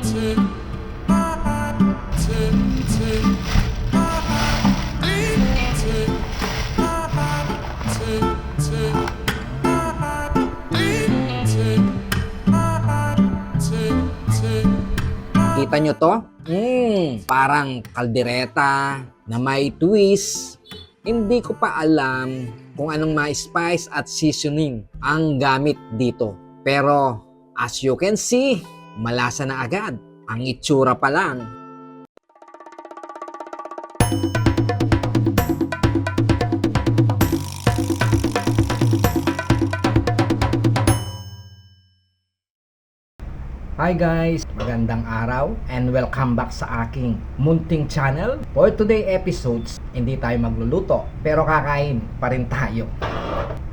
Kita nyo to? Parang kaldereta na may twist. Hindi ko pa alam kung anong mga spice at seasoning ang gamit dito. Pero as you can see, malasa na agad. Ang itsura pa lang. Hi guys! Magandang araw and welcome back sa aking munting channel. For today episodes, hindi tayo magluluto pero kakain pa rin tayo.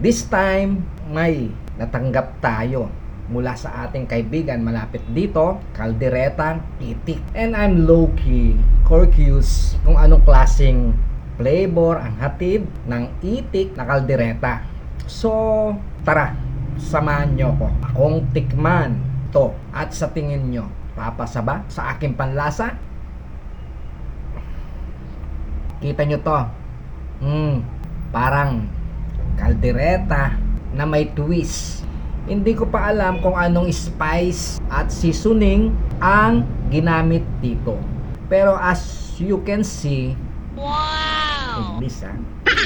This time, may natanggap tayo mula sa ating kaibigan malapit dito, kalderetang itik. And I'm low-key curious kung anong klaseng flavor ang hatid ng itik na kaldereta. So, tara, samahan nyo ko. Akong tikman to. At sa tingin nyo, papasa ba sa aking panlasa? Kita nyo to. Parang kaldereta na may twist. Hindi ko pa alam kung anong spice at seasoning ang ginamit dito. Pero as you can see, wow!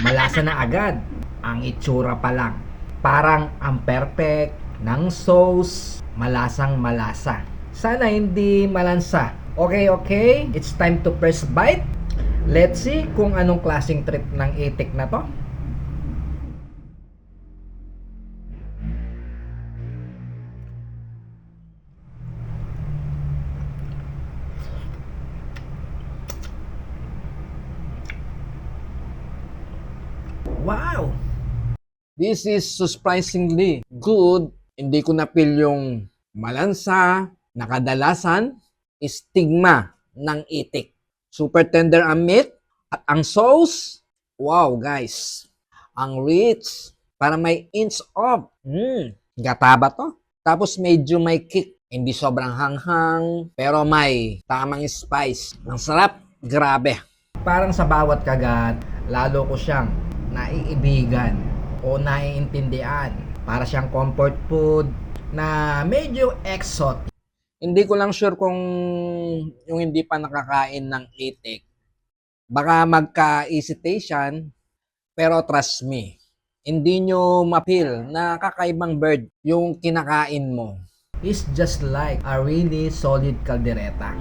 Malasa na agad. Ang itsura pa lang. Parang ang perfect ng sauce, malasang malasa. Sana hindi malansa. Okay. It's time to first bite. Let's see kung anong klaseng trip ng itik na to. Wow! This is surprisingly good. Hindi ko na-feel yung malansa na kadalasan stigma ng itik. Super tender ang meat at ang sauce. Wow guys, ang rich. Para may inch of gata ba to? Tapos medyo may kick. Hindi sobrang hanghang pero may tamang spice. Ang sarap, grabe. Parang sa bawat kagat, lalo ko siyang naiibigan o naiintindihan. Para siyang comfort food na medyo exotic. Hindi ko lang sure kung yung hindi pa nakakain ng itik, baka magka-hesitation, pero trust me, hindi nyo ma-feel na kakaibang bird yung kinakain mo. It's just like a really solid kaldereta.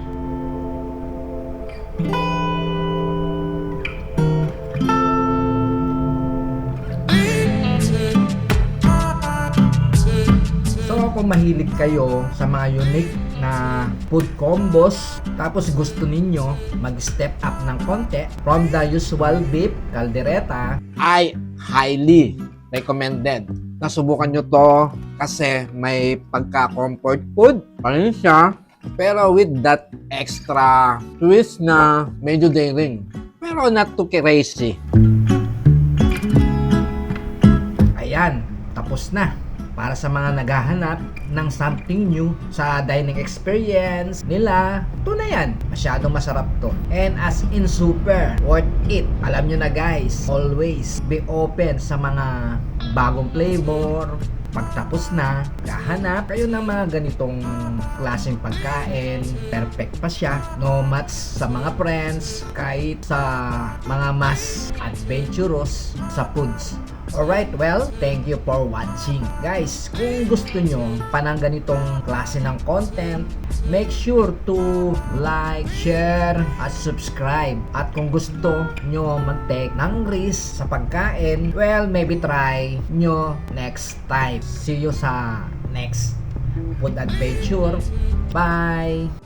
Kung mahilig kayo sa mga unique na food combos tapos gusto ninyo mag-step up ng konti from the usual beef kaldereta, I highly recommended. Nasubukan nyo to kasi may pagka-comfort food pa rin siya pero with that extra twist na medyo daring pero not too crazy. Ayan, tapos na. Para sa mga naghahanap ng something new sa dining experience nila, ito na yan. Masyadong masarap to. And as in super worth it. Alam nyo na guys, always be open sa mga bagong flavor. Pagtapos na, gahanap kayo ng mga ganitong klaseng pagkain. Perfect pa siya. No match sa mga friends, kahit sa mga mas adventurous sa foods. Alright, well, thank you for watching. Guys, kung gusto nyo pa ng ganitong klase ng content, make sure to like, share, at subscribe. At kung gusto nyo mag-take ng risk sa pagkain, well, maybe try nyo next time. See you sa next food adventure. Bye!